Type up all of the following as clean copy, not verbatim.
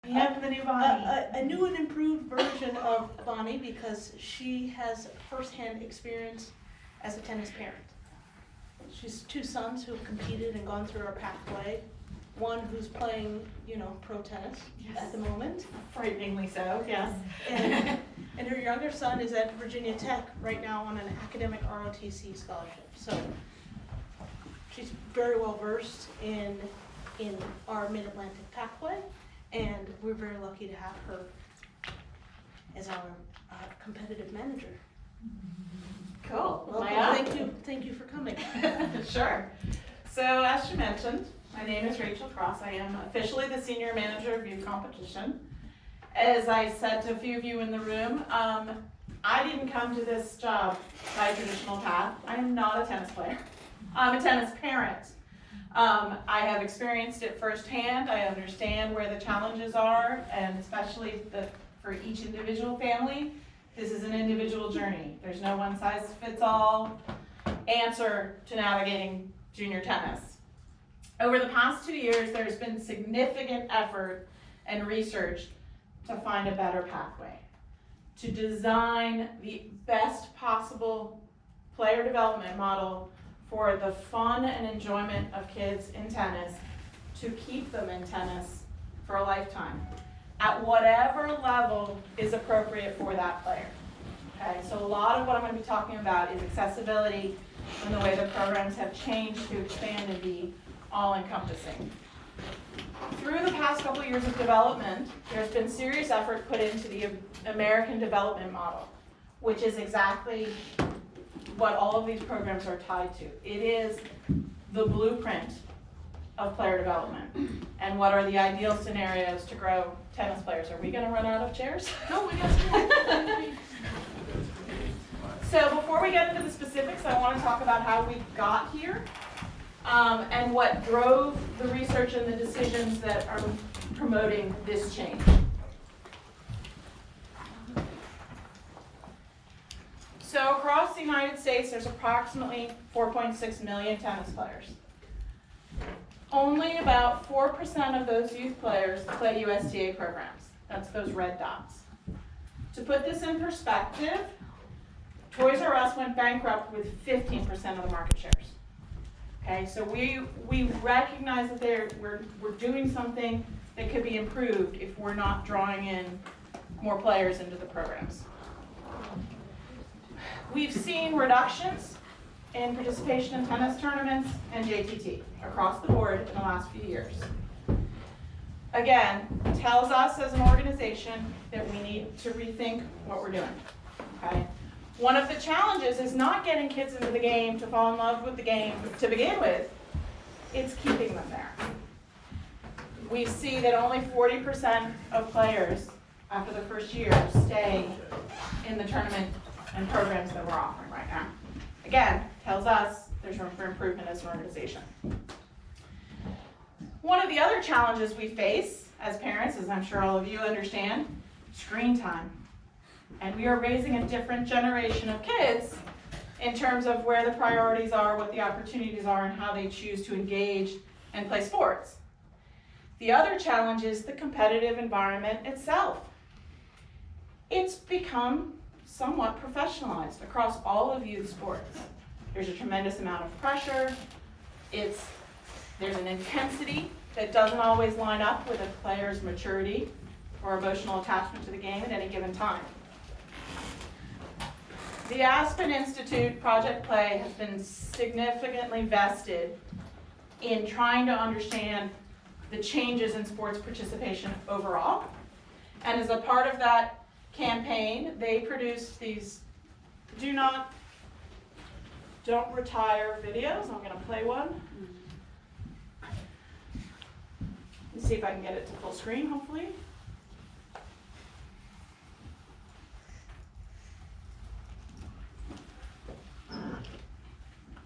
We have the new Bonnie. A new and improved version of Bonnie because she has firsthand experience as a tennis parent. She's two sons who have competed and gone through our pathway. One who's playing, pro tennis at the moment. Frighteningly so, yes. And her younger son is at Virginia Tech right now on an academic ROTC scholarship. So she's very well versed in our Mid-Atlantic pathway, and we're very lucky to have her as our competitive manager. Cool. Welcome. Thank you for coming. Sure. So as she mentioned, my name is Rachel Kros. I am officially the Senior Manager of Youth Competition. As I said to a few of you in the room, I didn't come to this job by a traditional path. I am not a tennis player. I'm a tennis parent. I have experienced it firsthand. I understand where the challenges are, and especially for each individual family, this is an individual journey. There's no one-size-fits-all answer to navigating junior tennis. Over the past 2 years, there's been significant effort and research to find a better pathway, to design the best possible player development model for the fun and enjoyment of kids in tennis, to keep them in tennis for a lifetime, at whatever level is appropriate for that player. Okay, so a lot of what I'm going to be talking about is accessibility and the way the programs have changed to expand and be all-encompassing. Through the past couple of years of development, there's been serious effort put into the American development model, which is exactly what all of these programs are tied to. It is the blueprint of player development. And what are the ideal scenarios to grow tennis players? Are we going to run out of chairs? No, we got So before we get into the specifics, I want to talk about how we got here and what drove the research and the decisions that are promoting this change. So across the United States, there's approximately 4.6 million tennis players. Only about 4% of those youth players play USTA programs. That's those red dots. To put this in perspective, Toys R Us went bankrupt with 15% of the market shares. Okay, so we recognize that we're doing something that could be improved if we're not drawing in more players into the programs. We've seen reductions in participation in tennis tournaments and JTT across the board in the last few years. Again, tells us as an organization that we need to rethink what we're doing. Okay? One of the challenges is not getting kids into the game to fall in love with the game to begin with, it's keeping them there. We see that only 40% of players after the first year stay in the tournament and programs that we're offering right now. Again, tells us there's room for improvement as an organization. One of the other challenges we face as parents, as I'm sure all of you understand, screen time. And we are raising a different generation of kids in terms of where the priorities are, what the opportunities are, and how they choose to engage and play sports. The other challenge is the competitive environment itself. It's become somewhat professionalized across all of youth sports. There's a tremendous amount of pressure. There's an intensity that doesn't always line up with a player's maturity or emotional attachment to the game at any given time. The Aspen Institute Project Play has been significantly vested in trying to understand the changes in sports participation overall. And as a part of that campaign, they produced these don't retire videos. I'm going to play one. Let's see if I can get it to full screen, hopefully.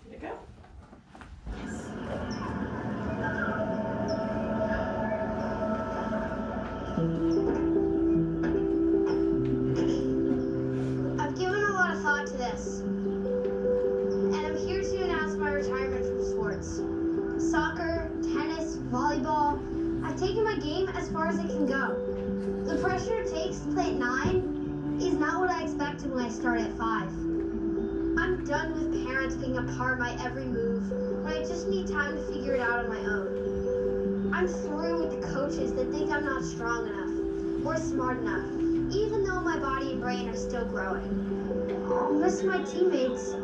Did it go? Yes. I've given a lot of thought to this, and I'm here to announce my retirement from sports. Soccer, tennis, volleyball, I've I've taken my game as far as it can go. The pressure it takes to play at 9 is not what I expected when I started at 5. I'm done with parents being a part of my every move when I just need time to figure it out on my own. I'm through with the coaches that think I'm not strong enough or smart enough, even though my body and brain are still growing. I'll miss my teammates,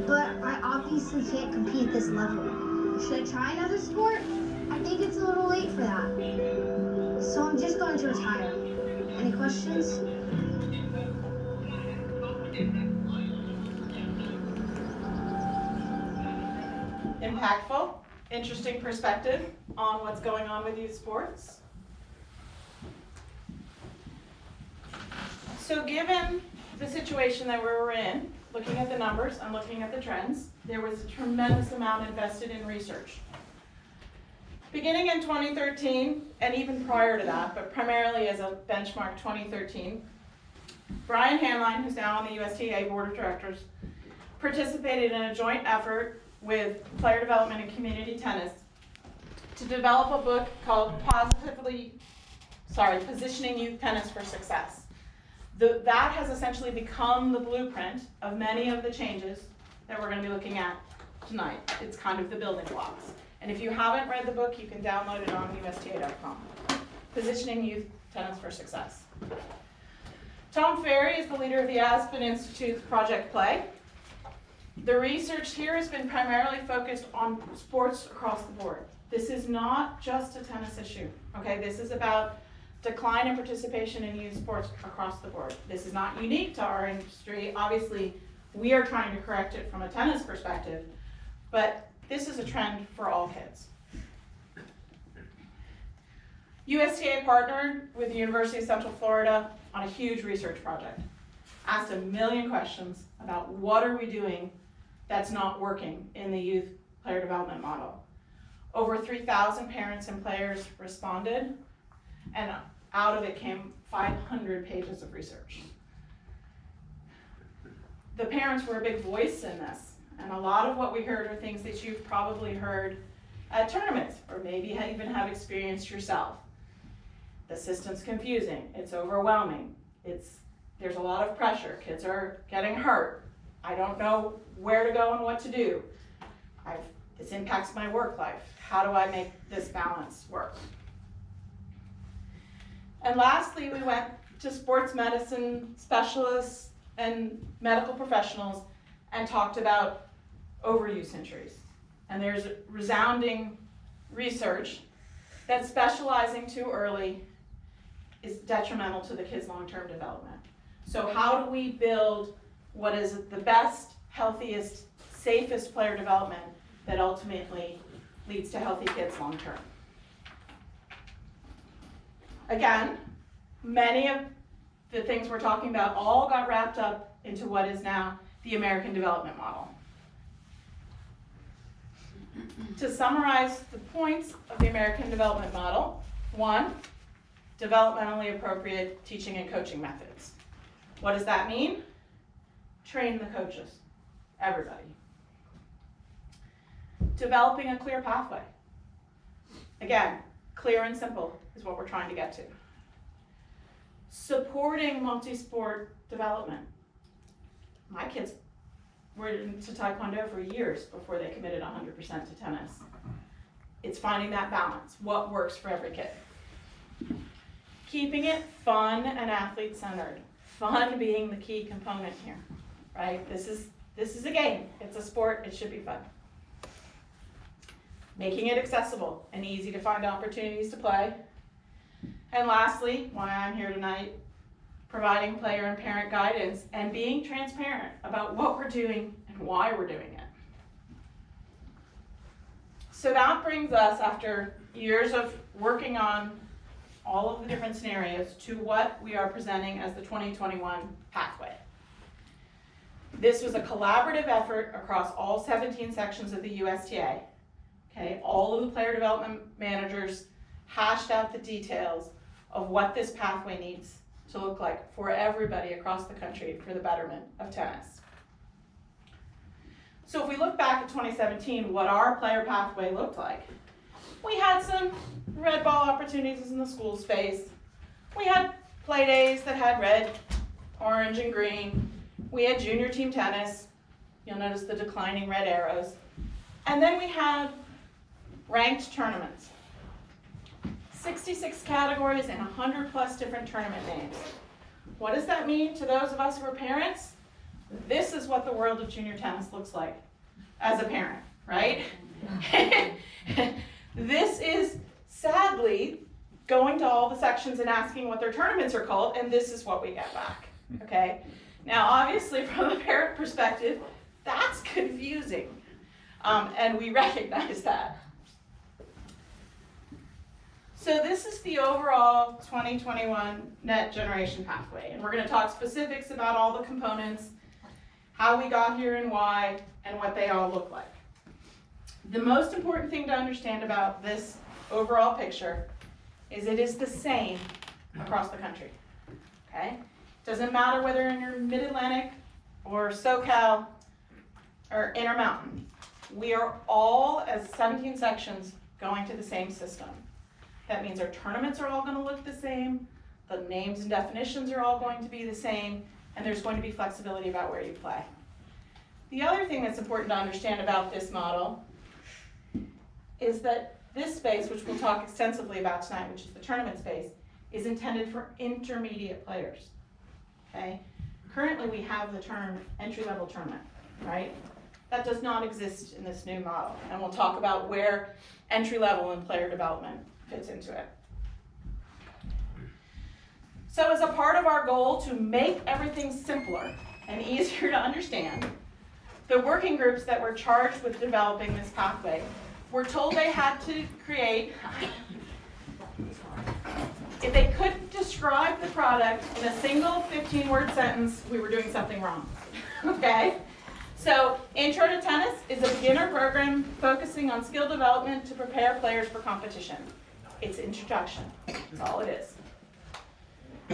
but I obviously can't compete at this level. Should I try another sport? I think it's a little late for that. So I'm just going to retire. Any questions? Impactful, interesting perspective on what's going on with youth sports. So given the situation that we were in, looking at the numbers and looking at the trends, there was a tremendous amount invested in research. Beginning in 2013, and even prior to that, but primarily as a benchmark 2013, Brian Hanline, who's now on the USTA Board of Directors, participated in a joint effort with Player Development and Community Tennis to develop a book called Positioning Youth Tennis for Success. That has essentially become the blueprint of many of the changes that we're going to be looking at tonight. It's kind of the building blocks. And if you haven't read the book, you can download it on USTA.com. Positioning Youth Tennis for Success. Tom Ferry is the leader of the Aspen Institute's Project Play. The research here has been primarily focused on sports across the board. This is not just a tennis issue, okay? This is about decline in participation in youth sports across the board. This is not unique to our industry. Obviously, we are trying to correct it from a tennis perspective, but this is a trend for all kids. USTA partnered with the University of Central Florida on a huge research project. Asked 1 million questions about what are we doing that's not working in the youth player development model. Over 3,000 parents and players responded, and out of it came 500 pages of research. The parents were a big voice in this, and a lot of what we heard are things that you've probably heard at tournaments, or maybe even have experienced yourself. The system's confusing, it's overwhelming, there's a lot of pressure, kids are getting hurt, I don't know where to go and what to do, this impacts my work life, how do I make this balance work? And lastly, we went to sports medicine specialists and medical professionals and talked about overuse injuries. And there's resounding research that specializing too early is detrimental to the kid's long-term development. So how do we build what is the best, healthiest, safest player development that ultimately leads to healthy kids long-term? Again, many of the things we're talking about all got wrapped up into what is now the American development model. To summarize the points of the American development model, 1, developmentally appropriate teaching and coaching methods. What does that mean? Train the coaches, everybody. Developing a clear pathway. Again, clear and simple is what we're trying to get to. Supporting multi-sport development. My kids were into Taekwondo for years before they committed 100% to tennis. It's finding that balance, what works for every kid. Keeping it fun and athlete-centered. Fun being the key component here, right? This is a game, it's a sport, it should be fun. Making it accessible and easy to find opportunities to play. And lastly, why I'm here tonight, providing player and parent guidance and being transparent about what we're doing and why we're doing it. So that brings us, after years of working on all of the different scenarios, to what we are presenting as the 2021 pathway. This was a collaborative effort across all 17 sections of the USTA. Okay, all of the player development managers hashed out the details of what this pathway needs to look like for everybody across the country for the betterment of tennis. So if we look back at 2017, what our player pathway looked like, We had some red ball opportunities in the school space. We had play days that had red, orange, and green. We had junior team tennis. You'll notice the declining red arrows. And then we had ranked tournaments. 66 categories and 100+ different tournament names. What does that mean to those of us who are parents? This is what the world of junior tennis looks like as a parent, right? This is sadly going to all the sections and asking what their tournaments are called, and this is what we get back, okay? Now, obviously, from a parent perspective, that's confusing, and we recognize that. So this is the overall 2021 net generation pathway, and we're going to talk specifics about all the components, how we got here and why, and what they all look like. The most important thing to understand about this overall picture is it is the same across the country, okay? Doesn't matter whether you're in Mid-Atlantic or SoCal or Intermountain. We are all, as 17 sections, going to the same system. That means our tournaments are all going to look the same, the names and definitions are all going to be the same, and there's going to be flexibility about where you play. The other thing that's important to understand about this model is that this space, which we'll talk extensively about tonight, which is the tournament space, is intended for intermediate players, okay? Currently, we have the term entry-level tournament, right? That does not exist in this new model, and we'll talk about where entry-level and player development fits into it. So as a part of our goal to make everything simpler and easier to understand, the working groups that were charged with developing this pathway were told they had to create, if they couldn't describe the product in a single 15-word sentence, we were doing something wrong, okay? So Intro to Tennis is a beginner program focusing on skill development to prepare players for competition. It's introduction, that's all it is.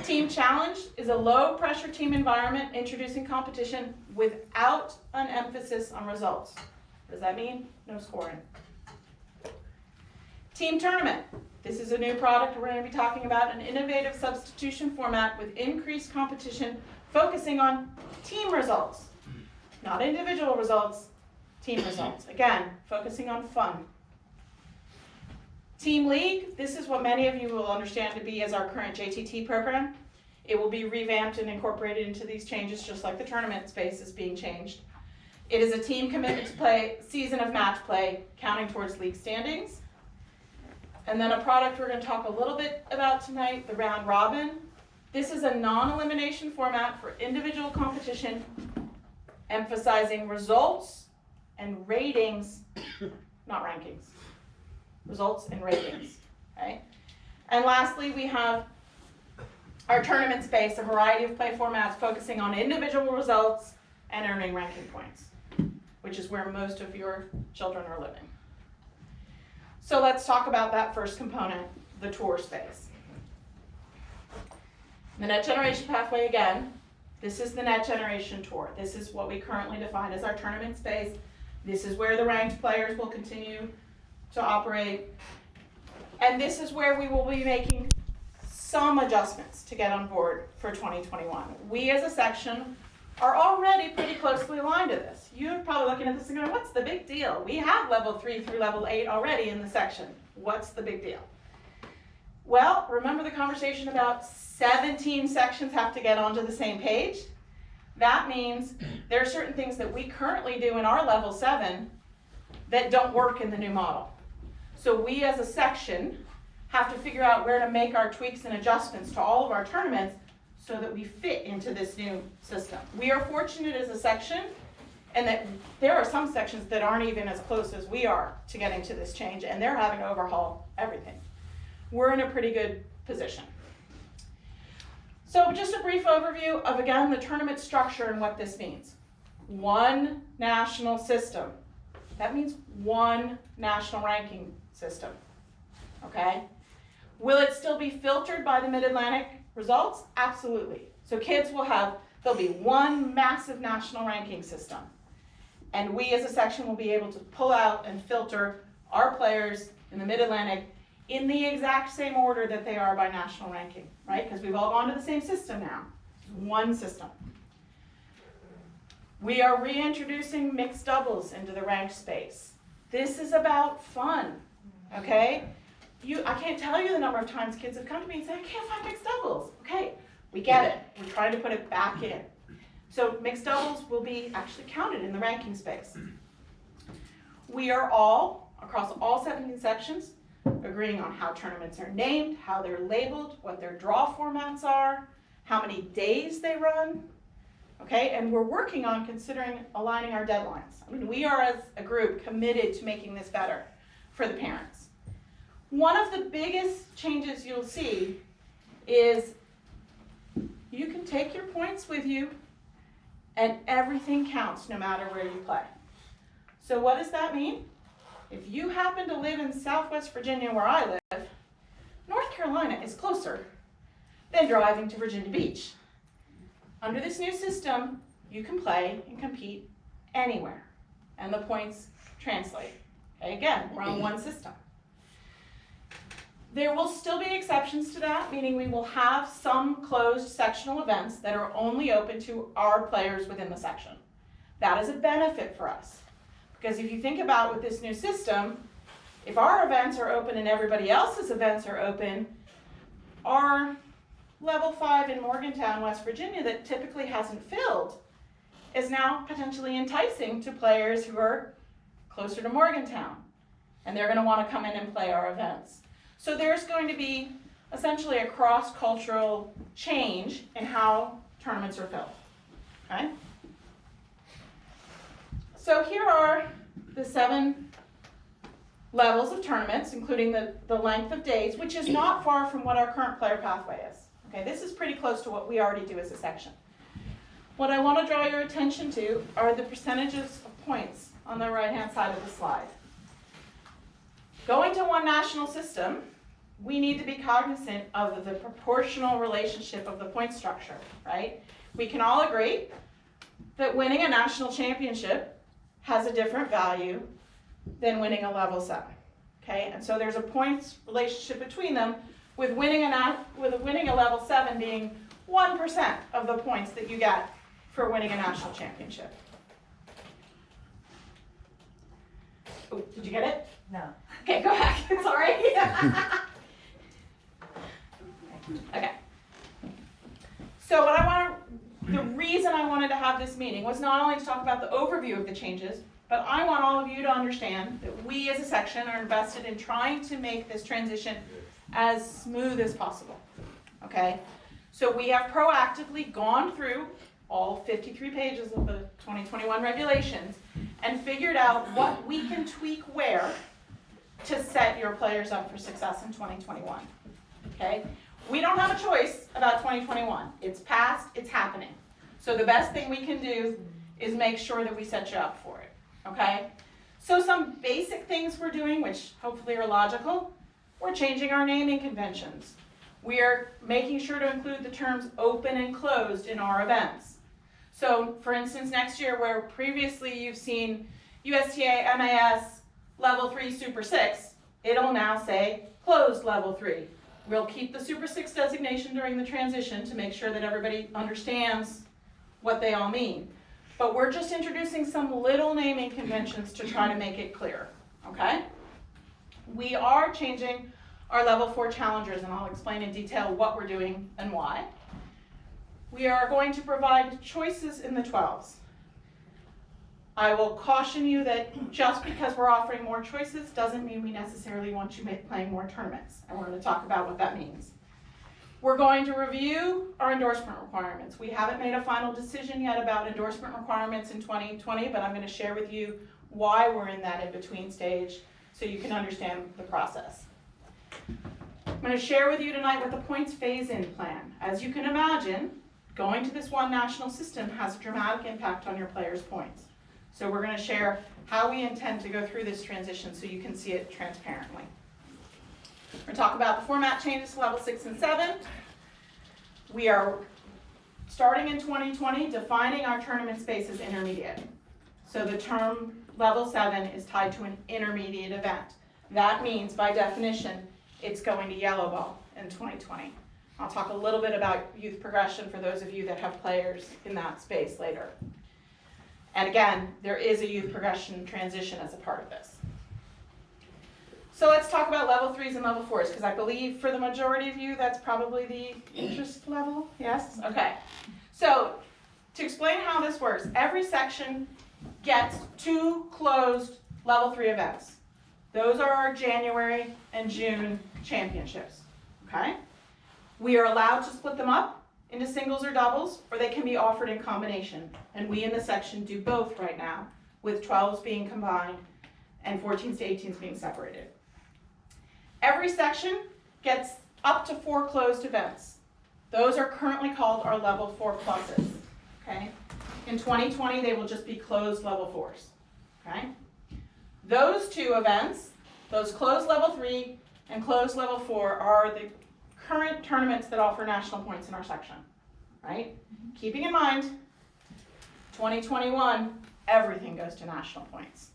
Team Challenge is a low-pressure team environment introducing competition without an emphasis on results. What does that mean? No scoring. Team Tournament. This is a new product we're going to be talking about, an innovative substitution format with increased competition focusing on team results. Not individual results, team results. Again, focusing on fun. Team League, this is what many of you will understand to be as our current JTT program. It will be revamped and incorporated into these changes just like the tournament space is being changed. It is a team commitment to play season of match play, counting towards league standings. And then a product we're going to talk a little bit about tonight, the round robin. This is a non-elimination format for individual competition, emphasizing results and ratings, not rankings. Results and ratings, okay? And lastly, we have our tournament space, a variety of play formats focusing on individual results and earning ranking points, which is where most of your children are living. So let's talk about that first component, the tour space. The net generation pathway again, this is the net generation tour. This is what we currently define as our tournament space. This is where the ranked players will continue to operate. And this is where we will be making some adjustments to get on board for 2021. We as a section are already pretty closely aligned to this. You're probably looking at this and going, what's the big deal? We have level 3 through level 8 already in the section. What's the big deal? Well, remember the conversation about 17 sections have to get onto the same page? That means there are certain things that we currently do in our level 7 that don't work in the new model. So we as a section have to figure out where to make our tweaks and adjustments to all of our tournaments so that we fit into this new system. We are fortunate as a section, and that there are some sections that aren't even as close as we are to getting to this change, and they're having to overhaul everything. We're in a pretty good position. So just a brief overview of, again, the tournament structure and what this means. One national system. That means one national ranking system, okay? Will it still be filtered by the Mid-Atlantic results? Absolutely. So kids will have, there'll be one massive national ranking system. And we as a section will be able to pull out and filter our players in the Mid-Atlantic in the exact same order that they are by national ranking, right? Because we've all gone to the same system now, one system. We are reintroducing mixed doubles into the ranked space. This is about fun, okay? I can't tell you the number of times kids have come to me and said, I can't find mixed doubles. Okay, we get it. We're trying to put it back in. So mixed doubles will be actually counted in the ranking space. We are all, across all 17 sections, agreeing on how tournaments are named, how they're labeled, what their draw formats are, how many days they run, okay? And we're working on considering aligning our deadlines. I mean, we are as a group committed to making this better for the parents. One of the biggest changes you'll see is you can take your points with you and everything counts no matter where you play. So what does that mean? If you happen to live in Southwest Virginia where I live, North Carolina is closer than driving to Virginia Beach. Under this new system, you can play and compete anywhere, and the points translate. Okay, again, we're on one system. There will still be exceptions to that, meaning we will have some closed sectional events that are only open to our players within the section. That is a benefit for us. Because if you think about with this new system, if our events are open and everybody else's events are open, our level 5 in Morgantown, West Virginia, that typically hasn't filled, is now potentially enticing to players who are closer to Morgantown. And they're going to want to come in and play our events. So there's going to be essentially a cross-cultural change in how tournaments are filled. Okay? So here are the 7 levels of tournaments, including the length of days, which is not far from what our current player pathway is. Okay, this is pretty close to what we already do as a section. What I want to draw your attention to are the percentages of points on the right-hand side of the slide. Going to one national system, we need to be cognizant of the proportional relationship of the point structure, right? We can all agree that winning a national championship has a different value than winning a level 7, okay? And so there's a points relationship between them, with winning a level 7 being 1% of the points that you get for winning a national championship. Oh, did you get it? No. Okay, go back. Sorry. Okay. So the reason I wanted to have this meeting was not only to talk about the overview of the changes, but I want all of you to understand that we as a section are invested in trying to make this transition as smooth as possible. Okay? So we have proactively gone through all 53 pages of the 2021 regulations and figured out what we can tweak where to set your players up for success in 2021. Okay? We don't have a choice about 2021. It's past, it's happening. So the best thing we can do is make sure that we set you up for it. Okay? So some basic things we're doing, which hopefully are logical, we're changing our naming conventions. We are making sure to include the terms open and closed in our events. So for instance, next year where previously you've seen USTA MAS Level 3 Super 6, it'll now say closed Level 3. We'll keep the Super 6 designation during the transition to make sure that everybody understands what they all mean. But we're just introducing some little naming conventions to try to make it clear, okay? We are changing our Level 4 challengers, and I'll explain in detail what we're doing and why. We are going to provide choices in the 12s. I will caution you that just because we're offering more choices doesn't mean we necessarily want you playing more tournaments, and we're going to talk about what that means. We're going to review our endorsement requirements. We haven't made a final decision yet about endorsement requirements in 2020, but I'm going to share with you why we're in that in-between stage so you can understand the process. I'm going to share with you tonight what the points phase-in plan. As you can imagine, going to this one national system has a dramatic impact on your players' points. So we're going to share how we intend to go through this transition so you can see it transparently. We're going to talk about the format changes to level 6 and 7. We are starting in 2020 defining our tournament space as intermediate. So the term level 7 is tied to an intermediate event. That means, by definition, it's going to yellow ball in 2020. I'll talk a little bit about youth progression for those of you that have players in that space later. And again, there is a youth progression transition as a part of this. So let's talk about level 3s and level 4s, because I believe for the majority of you, that's probably the interest level. Yes? Okay. So to explain how this works, every section gets 2 closed level 3 events. Those are our January and June championships. Okay? We are allowed to split them up into singles or doubles, or they can be offered in combination. And we in the section do both right now, with 12s being combined and 14s to 18s being separated. Every section gets up to 4 closed events. Those are currently called our level 4 pluses. Okay? In 2020, they will just be closed level 4s. Okay? Those 2 events, those closed level 3 and closed level 4, are the current tournaments that offer national points in our section. Right? Keeping in mind, 2021, everything goes to national points.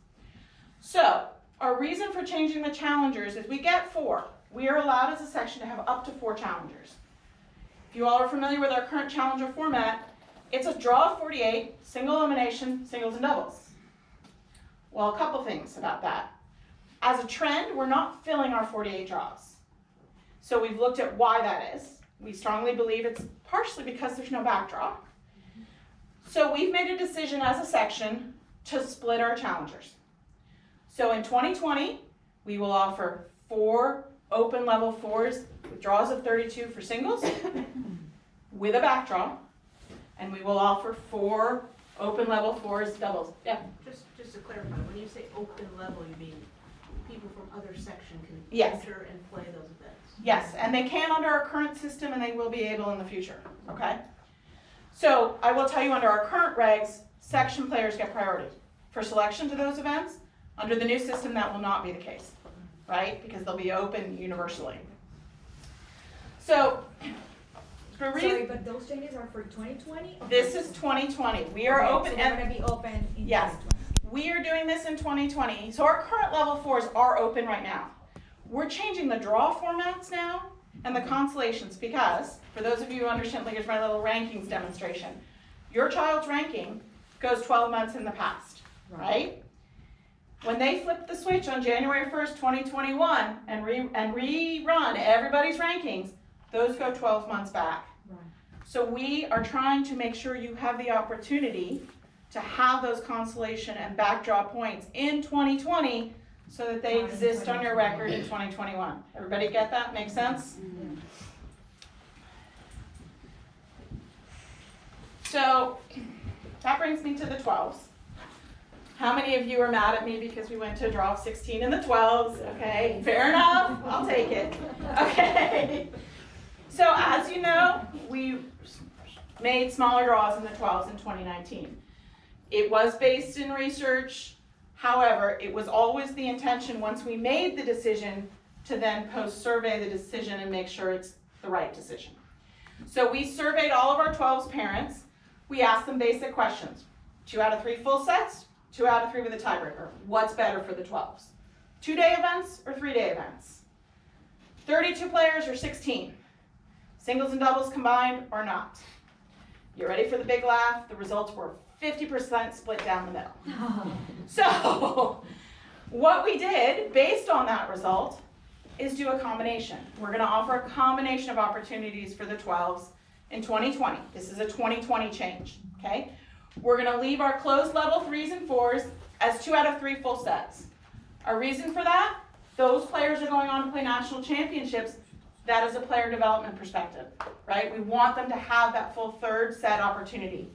So, our reason for changing the challengers is we get 4. We are allowed as a section to have up to 4 challengers. If you all are familiar with our current challenger format, it's a draw of 48, single elimination, singles and doubles. Well, a couple things about that. As a trend, we're not filling our 48 draws. So we've looked at why that is. We strongly believe it's partially because there's no backdraw. So we've made a decision as a section to split our challengers. So in 2020, we will offer 4 open level 4s with draws of 32 for singles with a backdraw, and we will offer 4 open level 4s doubles. Yeah. Just to clarify, when you say open level, you mean people from other section can Yes. enter and play those events? Yes, and they can under our current system, and they will be able in the future. Okay. So I will tell you, under our current regs, section players get priority for selection to those events. Under the new system, that will not be the case, right? Because they'll be open universally. So, Sorry, but those changes are for 2020? This is 2020. We are open, So they're and gonna be open in yes, 2020. we are doing this in 2020. So our current level 4s are open right now. We're changing the draw formats now and the consolations because, for those of you who understand, like here's my little rankings demonstration. Your child's ranking goes 12 months in the past, right? When they flip the switch on January 1st, 2021 and rerun everybody's rankings, those go 12 months back. Right. So we are trying to make sure you have the opportunity to have those consolation and backdraw points in 2020 so that they Not in exist on your 2020. record in 2021. Everybody get that? Make sense? Mm-hmm. So that brings me to the 12s. How many of you are mad at me because we went to a draw of 16 in the 12s? Okay, fair enough. I'll take it. Okay. So as you know, we made smaller draws in the 12s in 2019. It was based in research. However, it was always the intention once we made the decision to then post-survey the decision and make sure it's the right decision. So we surveyed all of our 12s parents. We asked them basic questions. 2 out of 3 full sets, 2 out of 3 with a tiebreaker. What's better for the 12s? 2-day events or 3-day events? 32 players or 16? Singles and doubles combined or not? You ready for the big laugh? The results were 50% split down the middle. So what we did based on that result is do a combination. We're going to offer a combination of opportunities for the 12s in 2020. This is a 2020 change, okay? We're going to leave our closed level 3s and 4s as 2 out of 3 full sets. Our reason for that? Those players are going on to play national championships. That is a player development perspective, right? We want them to have that full 3rd set opportunity.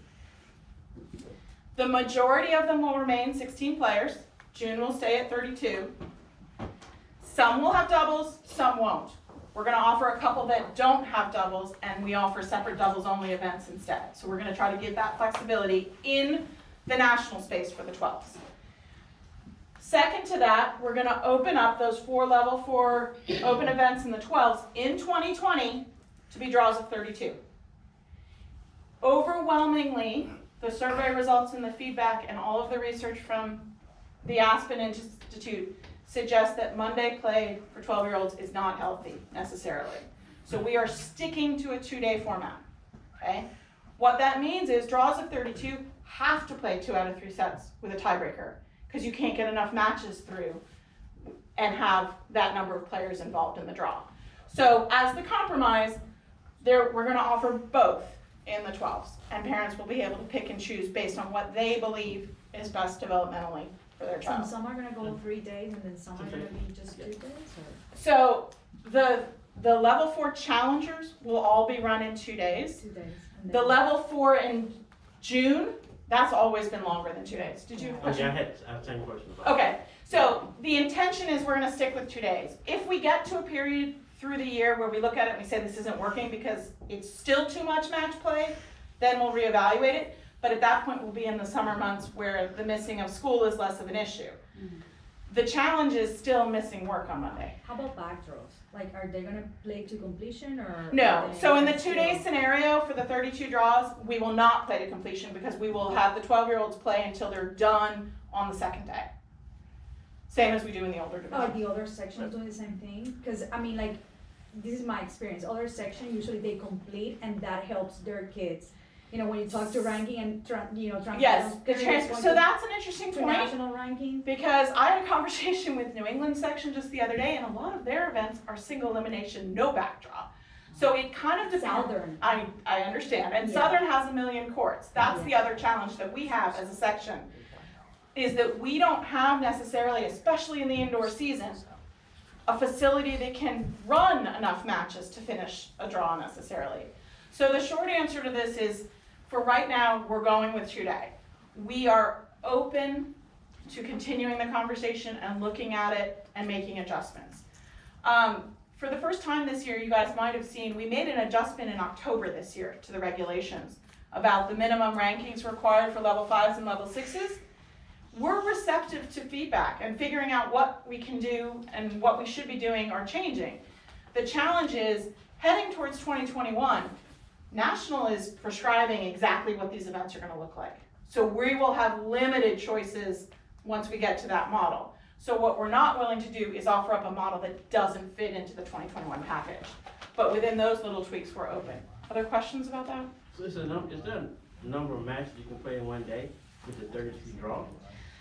The majority of them will remain 16 players. June will stay at 32. Some will have doubles, some won't. We're going to offer a couple that don't have doubles, and we offer separate doubles-only events instead. So we're going to try to give that flexibility in the national space for the 12s. Second to that, we're going to open up those 4 level 4 open events in the 12s in 2020 to be draws of 32. Overwhelmingly, the survey results and the feedback and all of the research from the Aspen Institute suggests that Monday play for 12-year-olds is not healthy necessarily. So we are sticking to a 2-day format, okay? What that means is draws of 32 have to play 2 out of 3 sets with a tiebreaker because you can't get enough matches through and have that number of players involved in the draw. So as the compromise, we're going to offer both in the 12s, and parents will be able to pick and choose based on what they believe is best developmentally for their child. Some are gonna go 3 days and then some are gonna be just 2 days, or So the level 4 challengers will all be run in 2 days. 2 days? And The then- level 4 in June, that's always been longer than 2 days. Did you have a question? Okay, I have the same question about Okay, so the intention is we're gonna stick with 2 days. If we get to a period through the year where we look at it and we say this isn't working because it's still too much match play, then we'll reevaluate it. But at that point, we'll be in the summer months where the missing of school is less of an issue. The challenge is still missing work on Monday. How about back draws? Like, are they gonna play to completion or? No, are they so in the still- 2-day scenario for the 32 draws, we will not play to completion because we will have the 12-year-olds play until they're done on the second day. Same as we do in the older Are division. the other sections doing the same thing? Cause I mean, like, this is my experience. Other section, usually they complete and that helps their kids. You know, when you talk to ranking and, transfer. Yes, the transfer, so that's an interesting To point. national ranking. Because I had a conversation with New England section just the other day, and a lot of their events are single elimination, no backdraw. So it kind of depends. Southern. I understand, and Yeah. Southern has 1 million courts. That's the other challenge that we have as a section, is that we don't have necessarily, especially in the indoor season, a facility that can run enough matches to finish a draw necessarily. So the short answer to this is, for right now, we're going with 2-day. We are open to continuing the conversation and looking at it and making adjustments. For the first time this year, you guys might have seen, we made an adjustment in October this year to the regulations about the minimum rankings required for level 5s and level 6s. We're receptive to feedback and figuring out what we can do and what we should be doing or changing. The challenge is, heading towards 2021, National is prescribing exactly what these events are gonna look like. So we will have limited choices once we get to that model. So what we're not willing to do is offer up a model that doesn't fit into the 2021 package. But within those little tweaks, we're open. Other questions about that? So is there a number of matches you can play in 1 day with the 32 draw?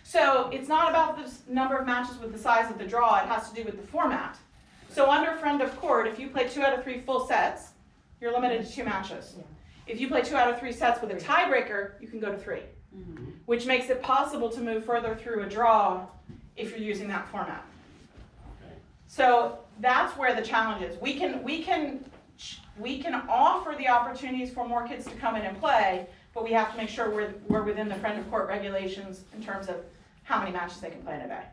So it's not about the number of matches with the size of the draw, it has to do with the format. So under friend of court, if you play 2 out of 3 full sets, you're limited to 2 matches. Yeah. If you play 2 out of 3 sets with a tiebreaker, you can go to 3, which makes it possible to move further through a draw if you're using that format. Okay. So that's where the challenge is. We can offer the opportunities for more kids to come in and play, but we have to make sure we're within the friend of court regulations in terms of how many matches they can play in a day.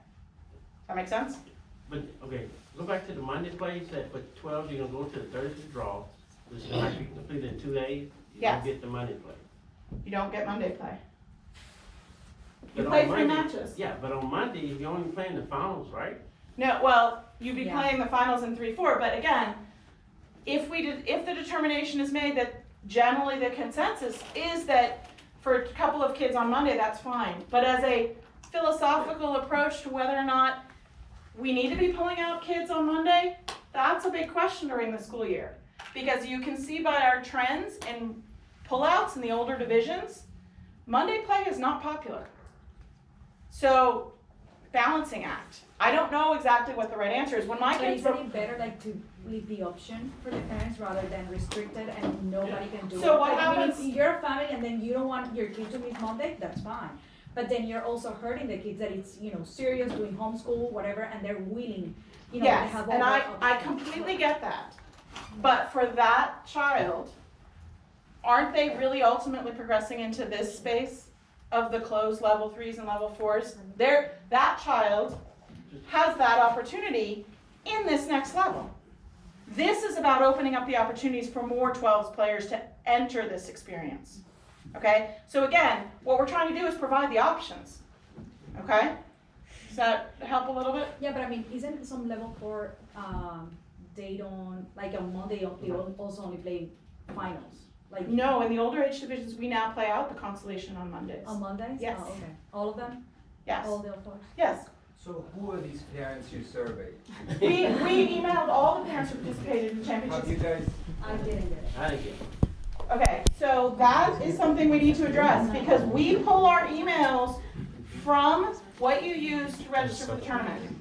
That make sense? But, okay, go back to the Monday play, you said for 12, you're gonna go to the 32 draw, which is gonna be completed in 2 days. You Yes. don't get the Monday play. You don't get Monday play. You But play on 3 Monday- matches. Yeah, but on Monday, you're only playing the finals, right? No, well, you'd be Yeah. playing the finals in 3-4, but again, if the determination is made that generally the consensus is that for a couple of kids on Monday, that's fine. But as a philosophical approach to whether or not we need to be pulling out kids on Monday, that's a big question during the school year. Because you can see by our trends in pullouts in the older divisions, Monday play is not popular. So, balancing act. I don't know exactly what the right answer is. When my But kids isn't were, it better like to leave the option for the parents rather than restrict it and nobody can do it? So what Like, I mean, happens- if you're a family and then you don't want your kid to miss Monday, that's fine. But then you're also hurting the kids that it's, serious, doing homeschool, whatever, and they're willing, they yes, have all and the I options. completely get that. But for that child, aren't they really ultimately progressing into this space of the closed level 3s and level 4s? That child has that opportunity in this next level. This is about opening up the opportunities for more 12s players to enter this experience. Okay? So again, what we're trying to do is provide the options. Okay? Does that help a little bit? Yeah, but I mean, isn't some level 4, they don't, like on Monday, they also only play finals? Like No, in the older age divisions, we now play out the consolation on Mondays. on Mondays? Yes. Oh, okay. All of them? Yes. All the four? Yes. So who are these parents you surveyed? We emailed all the parents who participated in the Have championships. you guys, I didn't get it. I didn't get it. Okay, so that is something we need to address, because we pull our emails from what you use to register for the tournament.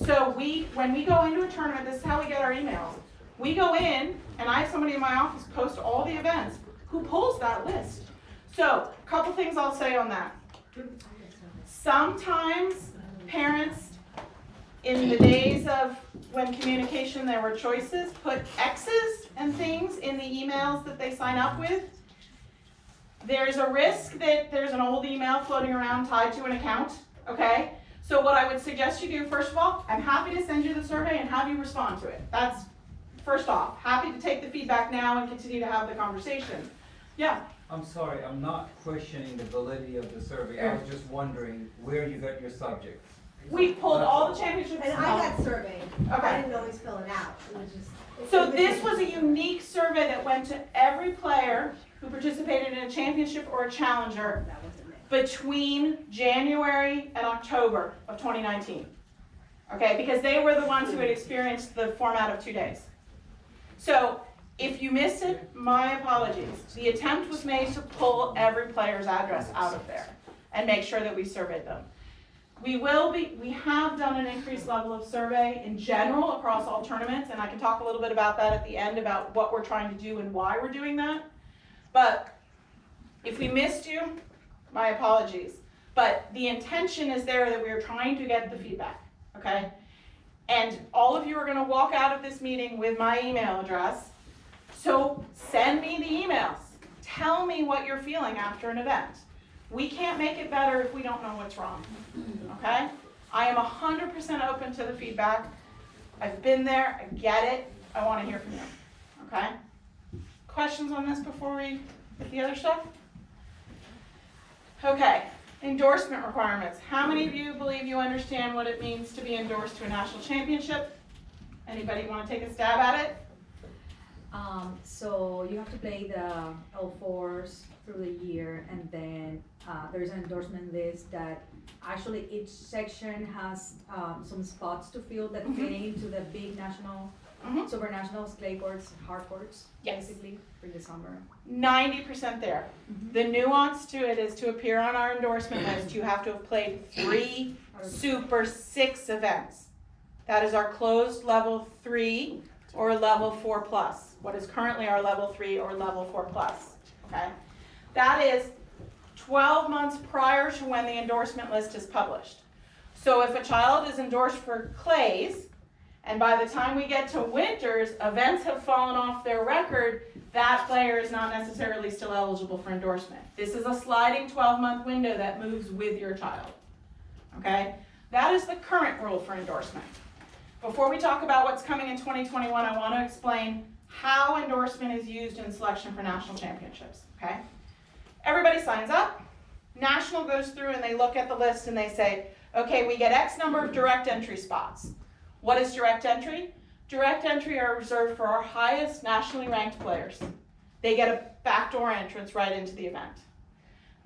So when we go into a tournament, this is how we get our emails. We go in, and I have somebody in my office post all the events who pulls that list. So, a couple things I'll say on that. Sometimes parents, in the days of when communication there were choices, put X's and things in the emails that they sign up with. There's a risk that there's an old email floating around tied to an account, okay? So what I would suggest you do, first of all, I'm happy to send you the survey and have you respond to it. That's, first off, happy to take the feedback now and continue to have the conversation. Yeah? I'm sorry, I'm not questioning the validity of the survey. I was just wondering where you got your subjects. We pulled all the championships. And I got surveyed. Okay. I didn't always fill it out. It was just. So this was a unique survey that went to every player who participated in a championship or a challenger That wasn't it. between January and October of 2019. Okay, because they were the ones who had experienced the format of 2 days. So if you missed it, my apologies. The attempt was made to pull every player's address out of there and make sure that we surveyed them. We have done an increased level of survey in general across all tournaments, and I can talk a little bit about that at the end about what we're trying to do and why we're doing that. But if we missed you, my apologies. But the intention is there that we are trying to get the feedback, okay? And all of you are gonna walk out of this meeting with my email address. So send me the emails. Tell me what you're feeling after an event. We can't make it better if we don't know what's wrong, okay? I am 100% open to the feedback. I've been there, I get it, I wanna hear from you, okay? Questions on this before we get the other stuff? Okay, endorsement requirements. How many of you believe you understand what it means to be endorsed to a national championship? Anybody wanna take a stab at it? So you have to play the L4s through the year, and then there's an endorsement list that actually each section has some spots to fill that fit into the big national, Mhm. super nationals, clay courts, hard courts, Yes. basically, for the summer. 90% there. The nuance to it is to appear on our endorsement list, you have to have played 3 Super 6 events. That is our closed level 3 or level 4+. What is currently our level 3 or level 4+, okay? That is 12 months prior to when the endorsement list is published. So if a child is endorsed for clays, and by the time we get to winters, events have fallen off their record, that player is not necessarily still eligible for endorsement. This is a sliding 12-month window that moves with your child, okay? That is the current rule for endorsement. Before we talk about what's coming in 2021, I want to explain how endorsement is used in selection for national championships, okay? Everybody signs up. National goes through and they look at the list and they say, okay, we get X number of direct entry spots. What is direct entry? Direct entry are reserved for our highest nationally ranked players. They get a backdoor entrance right into the event.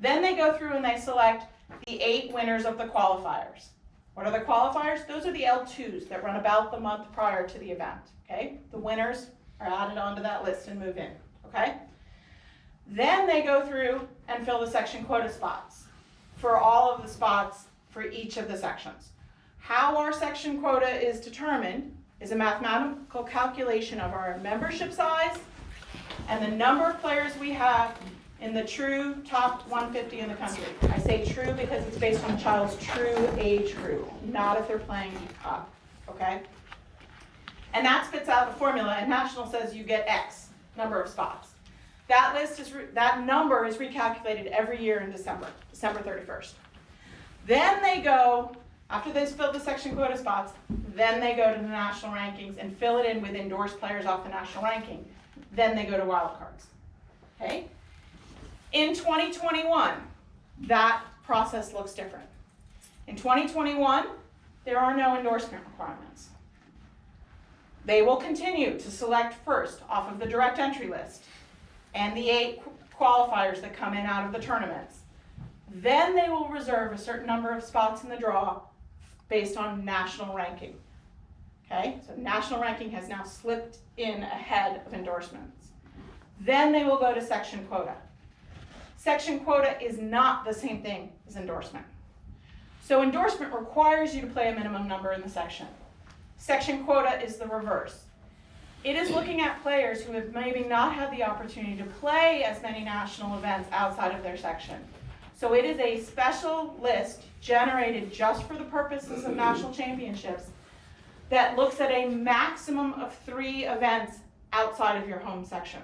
Then they go through and they select the 8 winners of the qualifiers. What are the qualifiers? Those are the L2s that run about the month prior to the event, okay? The winners are added onto that list and move in, okay? Then they go through and fill the section quota spots for all of the spots for each of the sections. How our section quota is determined is a mathematical calculation of our membership size and the number of players we have in the true top 150 in the country. I say true because it's based on a child's true age group, not if they're playing up, okay? And that spits out the formula, and National says you get X number of spots. That number is recalculated every year in December 31st. Then they go, after they've filled the section quota spots, then they go to the national rankings and fill it in with endorsed players off the national ranking. Then they go to wildcards, okay? In 2021, that process looks different. In 2021, there are no endorsement requirements. They will continue to select first off of the direct entry list and the 8 qualifiers that come in out of the tournaments. Then they will reserve a certain number of spots in the draw based on national ranking. Okay, so national ranking has now slipped in ahead of endorsements. Then they will go to section quota. Section quota is not the same thing as endorsement. So endorsement requires you to play a minimum number in the section. Section quota is the reverse. It is looking at players who have maybe not had the opportunity to play as many national events outside of their section. So it is a special list generated just for the purposes of national championships that looks at a maximum of 3 events outside of your home section.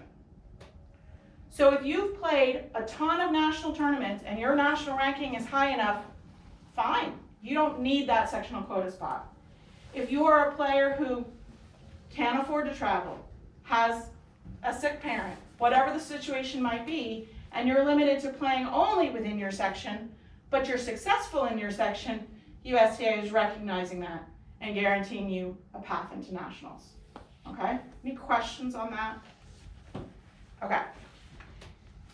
So if you've played a ton of national tournaments and your national ranking is high enough, fine. You don't need that sectional quota spot. If you are a player who can't afford to travel, has a sick parent, whatever the situation might be, and you're limited to playing only within your section, but you're successful in your section, USTA is recognizing that and guaranteeing you a path into nationals. Okay? Any questions on that? Okay.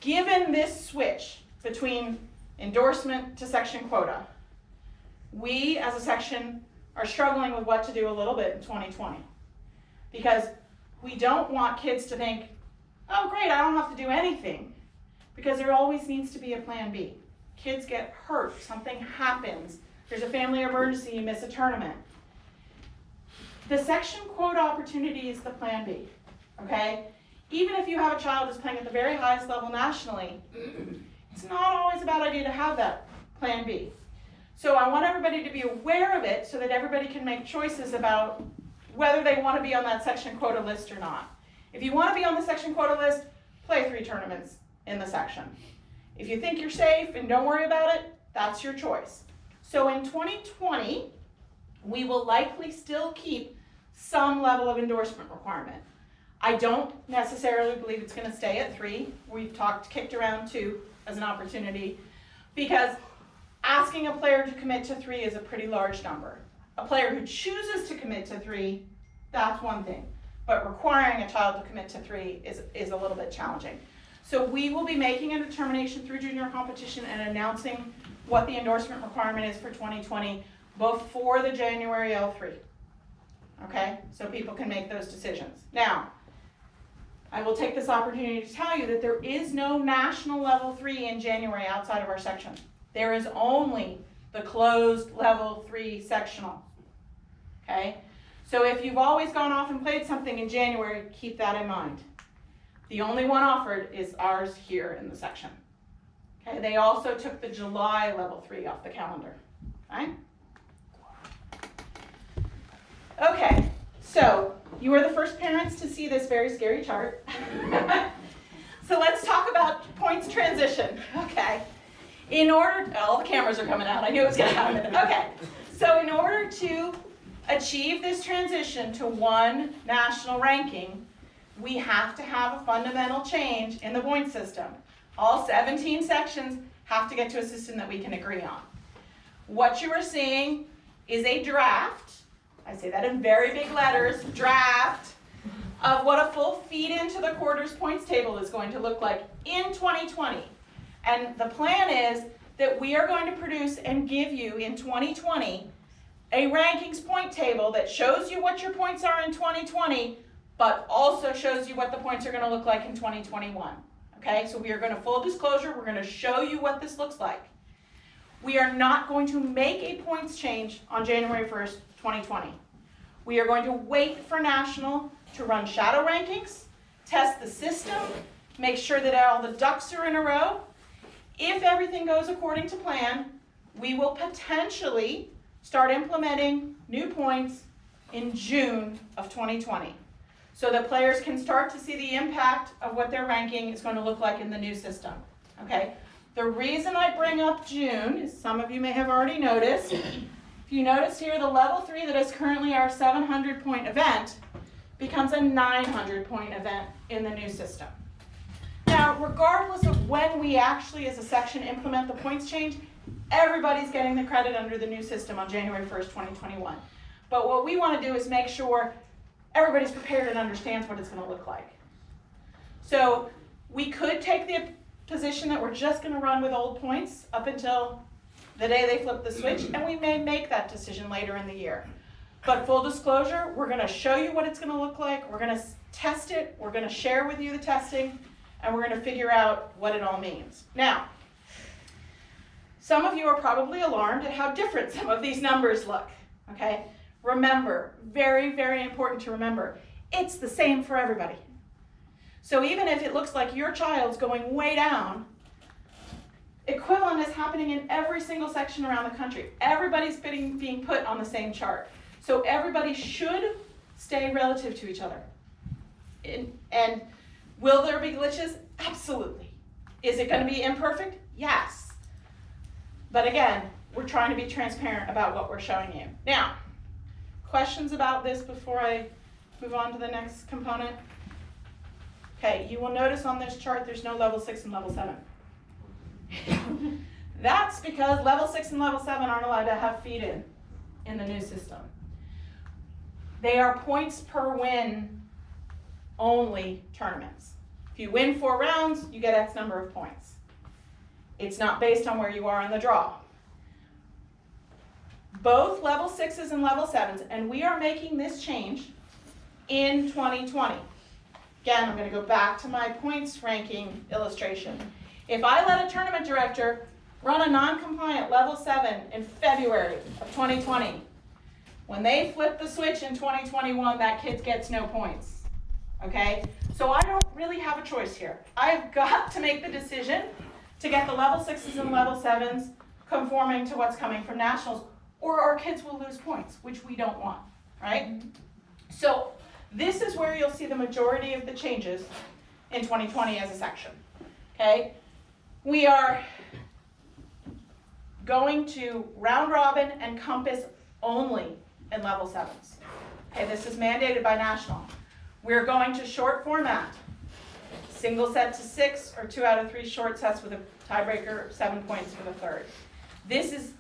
Given this switch between endorsement to section quota, we as a section are struggling with what to do a little bit in 2020. Because we don't want kids to think, oh great, I don't have to do anything. Because there always needs to be a plan B. Kids get hurt, something happens, there's a family emergency, you miss a tournament. The section quota opportunity is the plan B, okay? Even if you have a child who's playing at the very highest level nationally, it's not always a bad idea to have that plan B. So I want everybody to be aware of it so that everybody can make choices about whether they want to be on that section quota list or not. If you want to be on the section quota list, play 3 tournaments in the section. If you think you're safe and don't worry about it, that's your choice. So in 2020, we will likely still keep some level of endorsement requirement. I don't necessarily believe it's going to stay at 3. We've kicked around 2 as an opportunity because asking a player to commit to 3 is a pretty large number. A player who chooses to commit to 3, that's one thing. But requiring a child to commit to 3 is a little bit challenging. So we will be making a determination through junior competition and announcing what the endorsement requirement is for 2020 before the January L3. Okay, so people can make those decisions. Now, I will take this opportunity to tell you that there is no national level 3 in January outside of our section. There is only the closed level 3 sectional. Okay, so if you've always gone off and played something in January, keep that in mind. The only one offered is ours here in the section. Okay, they also took the July level 3 off the calendar. Okay? Okay, so you are the first parents to see this very scary chart. So let's talk about points transition. Okay, all the cameras are coming out. I knew it was going to happen. Okay, so in order to achieve this transition to 1 national ranking, we have to have a fundamental change in the point system. All 17 sections have to get to a system that we can agree on. What you are seeing is a draft, I say that in very big letters, draft, of what a full feed into the quarters points table is going to look like in 2020. And the plan is that we are going to produce and give you in 2020 a rankings point table that shows you what your points are in 2020, but also shows you what the points are going to look like in 2021. Okay, so we are going to, full disclosure, we're going to show you what this looks like. We are not going to make a points change on January 1st, 2020. We are going to wait for national to run shadow rankings, test the system, make sure that all the ducks are in a row. If everything goes according to plan, we will potentially start implementing new points in June of 2020. So that players can start to see the impact of what their ranking is going to look like in the new system. Okay? The reason I bring up June is some of you may have already noticed. If you notice here, the level 3 that is currently our 700-point event becomes a 900-point event in the new system. Now, regardless of when we actually as a section implement the points change, everybody's getting the credit under the new system on January 1st, 2021. But what we want to do is make sure everybody's prepared and understands what it's going to look like. So we could take the position that we're just going to run with old points up until the day they flip the switch, and we may make that decision later in the year. But full disclosure, we're gonna show you what it's gonna look like, we're gonna test it, we're gonna share with you the testing, and we're gonna figure out what it all means. Now, some of you are probably alarmed at how different some of these numbers look, okay? Remember, very, very important to remember, it's the same for everybody. So even if it looks like your child's going way down, equivalent is happening in every single section around the country. Everybody's being put on the same chart. So everybody should stay relative to each other. And will there be glitches? Absolutely. Is it going to be imperfect? Yes. But again, we're trying to be transparent about what we're showing you. Now, questions about this before I move on to the next component? Okay, you will notice on this chart there's no level 6 and level 7. That's because level 6 and level 7 aren't allowed to have feed-in the new system. They are points per win only tournaments. If you win 4 rounds, you get X number of points. It's not based on where you are in the draw. Both level 6s and level 7s, and we are making this change in 2020. Again, I'm going to go back to my points ranking illustration. If I let a tournament director run a non-compliant level 7 in February of 2020, when they flip the switch in 2021, that kid gets no points, okay? So I don't really have a choice here. I've got to make the decision to get the level 6s and level 7s conforming to what's coming from nationals, or our kids will lose points, which we don't want, right? So this is where you'll see the majority of the changes in 2020 as a section, okay? We are going to round robin and compass only in level 7s. Okay, this is mandated by national. We're going to short format, single set to 6 or 2 out of 3 short sets with a tiebreaker, 7 points for the third. This is,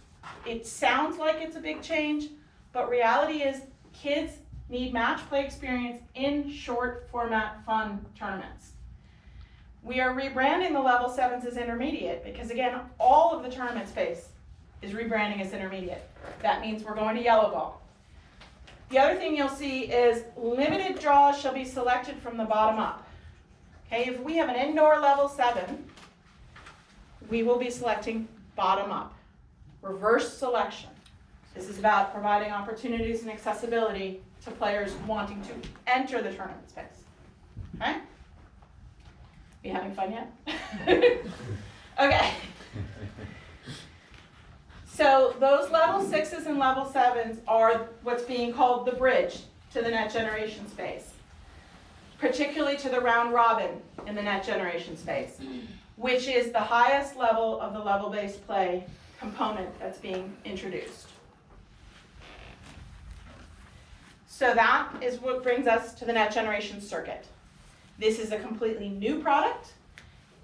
it sounds like it's a big change, but reality is kids need match play experience in short format fun tournaments. We are rebranding the level 7s as intermediate because again, all of the tournament space is rebranding as intermediate. That means we're going to yellow ball. The other thing you'll see is limited draws shall be selected from the bottom up. Okay, if we have an indoor level 7, we will be selecting bottom up. Reverse selection. This is about providing opportunities and accessibility to players wanting to enter the tournament space. Okay? You having fun yet? Okay. So those level 6s and level 7s are what's being called the bridge to the net generation space, particularly to the round robin in the net generation space, which is the highest level of the level-based play component that's being introduced. So that is what brings us to the net generation circuit. This is a completely new product.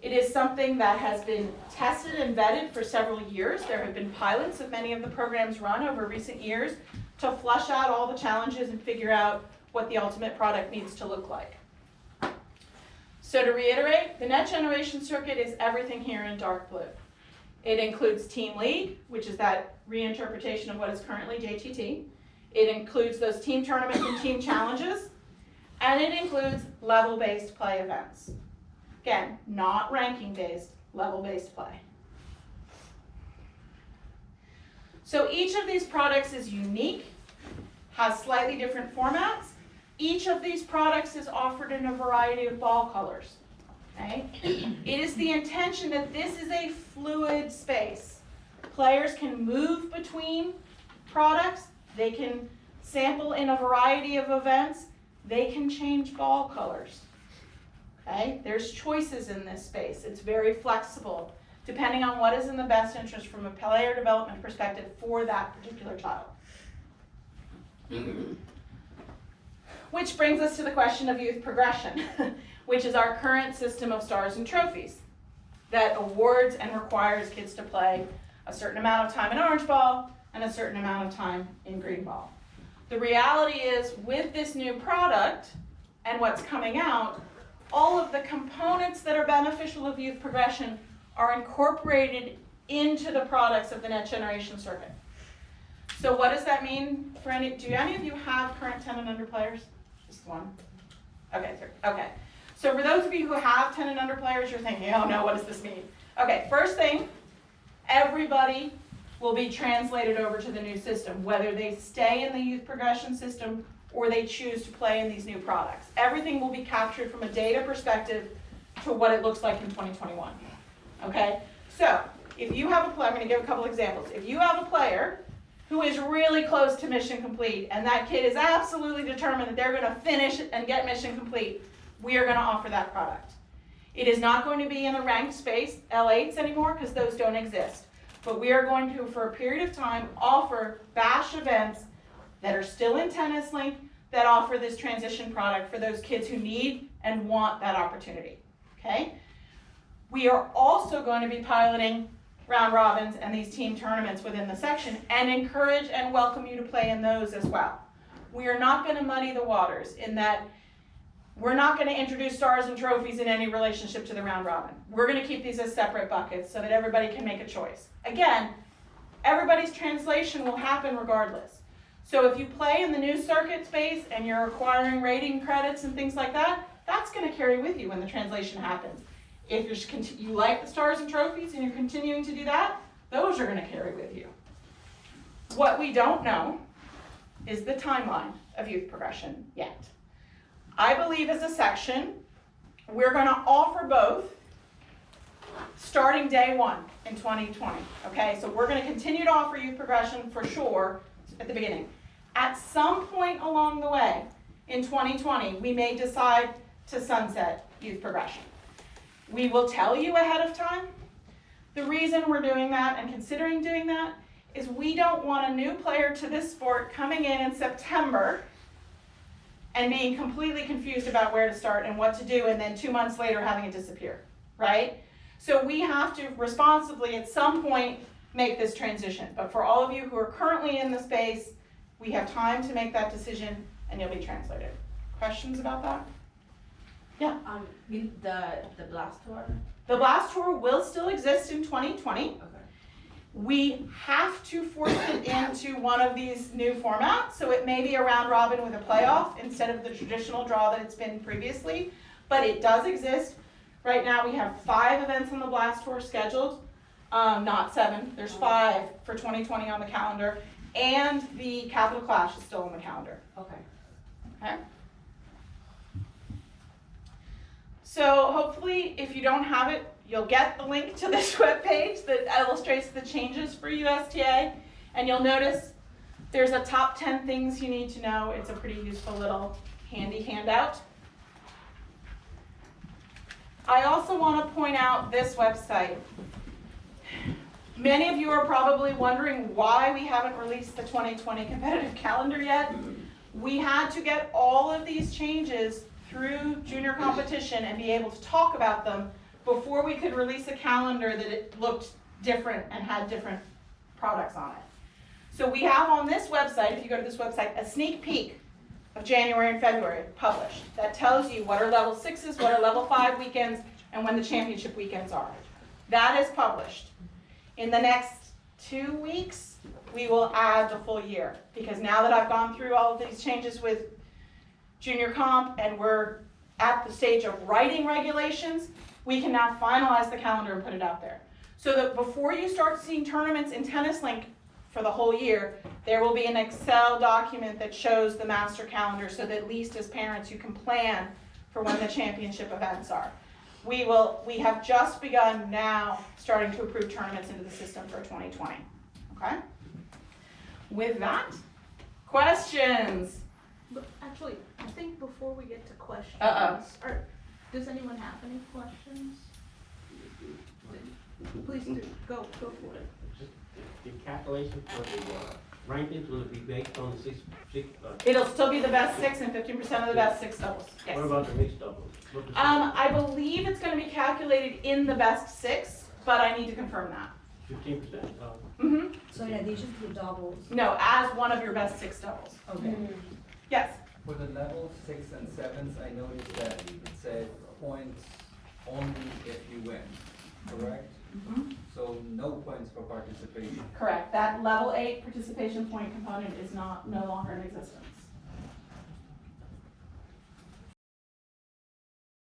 It is something that has been tested and vetted for several years. There have been pilots of many of the programs run over recent years to flush out all the challenges and figure out what the ultimate product needs to look like. So to reiterate, the net generation circuit is everything here in dark blue. It includes Team League, which is that reinterpretation of what is currently JTT. It includes those team tournaments and team challenges, and it includes level-based play events. Again, not ranking-based, level-based play. So each of these products is unique, has slightly different formats. Each of these products is offered in a variety of ball colors. Okay? It is the intention that this is a fluid space. Players can move between products. They can sample in a variety of events. They can change ball colors. Okay? There's choices in this space. It's very flexible, depending on what is in the best interest from a player development perspective for that particular child. Which brings us to the question of youth progression, which is our current system of stars and trophies that awards and requires kids to play a certain amount of time in orange ball and a certain amount of time in green ball. The reality is, with this new product and what's coming out, all of the components that are beneficial of youth progression are incorporated into the products of the next generation circuit. So what does that mean for do any of you have current 10 and under players? Just one? Okay, three. Okay. So for those of you who have 10 and under players, you're thinking, oh no, what does this mean? Okay, first thing, everybody will be translated over to the new system, whether they stay in the youth progression system or they choose to play in these new products. Everything will be captured from a data perspective to what it looks like in 2021. Okay? So, if you have a player, I'm going to give a couple examples. If you have a player who is really close to mission complete and that kid is absolutely determined that they're going to finish and get mission complete, we are going to offer that product. It is not going to be in a ranked space, L8s anymore, because those don't exist. But we are going to, for a period of time, offer bash events that are still in Tennis Link that offer this transition product for those kids who need and want that opportunity. Okay? We are also going to be piloting round robins and these team tournaments within the section and encourage and welcome you to play in those as well. We are not going to muddy the waters in that we're not going to introduce stars and trophies in any relationship to the round robin. We're going to keep these as separate buckets so that everybody can make a choice. Again, everybody's translation will happen regardless. So if you play in the new circuit space and you're acquiring rating credits and things like that, that's going to carry with you when the translation happens. If you like the stars and trophies and you're continuing to do that, those are going to carry with you. What we don't know is the timeline of youth progression yet. I believe as a section, we're going to offer both starting day one in 2020. Okay, so we're going to continue to offer youth progression for sure at the beginning. At some point along the way in 2020, we may decide to sunset youth progression. We will tell you ahead of time. The reason we're doing that and considering doing that is we don't want a new player to this sport coming in September and being completely confused about where to start and what to do, and then 2 months later having it disappear, right? So we have to responsibly at some point make this transition. But for all of you who are currently in the space, we have time to make that decision and you'll be translated. Questions about that? Yeah. The Blast Tour? The Blast Tour will still exist in 2020. Okay. We have to force it into one of these new formats, so it may be a round robin with a playoff instead of the traditional draw that it's been previously, but it does exist. Right now we have 5 events on the Blast Tour scheduled, not 7, there's 5 for 2020 on the calendar, and the Capital Clash is still on the calendar. Okay. Okay? So hopefully, if you don't have it, you'll get the link to this webpage that illustrates the changes for USTA, and you'll notice there's a top 10 things you need to know. It's a pretty useful little handy handout. I also want to point out this website. Many of you are probably wondering why we haven't released the 2020 competitive calendar yet. We had to get all of these changes through junior competition and be able to talk about them before we could release a calendar that it looked different and had different products on it. So we have on this website, if you go to this website, a sneak peek of January and February published that tells you what are level 6s, what are level 5 weekends, and when the championship weekends are. That is published. In the next 2 weeks, we will add the full year, because now that I've gone through all of these changes with junior comp and we're at the stage of writing regulations, we can now finalize the calendar and put it out there. So that before you start seeing tournaments in Tennis Link for the whole year, there will be an Excel document that shows the master calendar so that at least as parents you can plan for when the championship events are. We have just begun now starting to approve tournaments into the system for 2020. Okay? With that, questions? But actually, I think before we get to questions, Uh-oh. Does anyone have any questions? Please do. Go for it. Just the calculation for the rankings, will it be based on the six It'll still be the best 6 and 15% of the best 6 doubles. Yes. What about the mixed doubles? I believe it's going to be calculated in the best 6, but I need to confirm that. 15%? Mm-hmm. So in addition to the doubles? No, as one of your best 6 doubles. Okay. Yes. For the level 6 and 7s, I noticed that it said points only if you win, correct? So no points for participation. Correct, that level 8 participation point component is no longer in existence.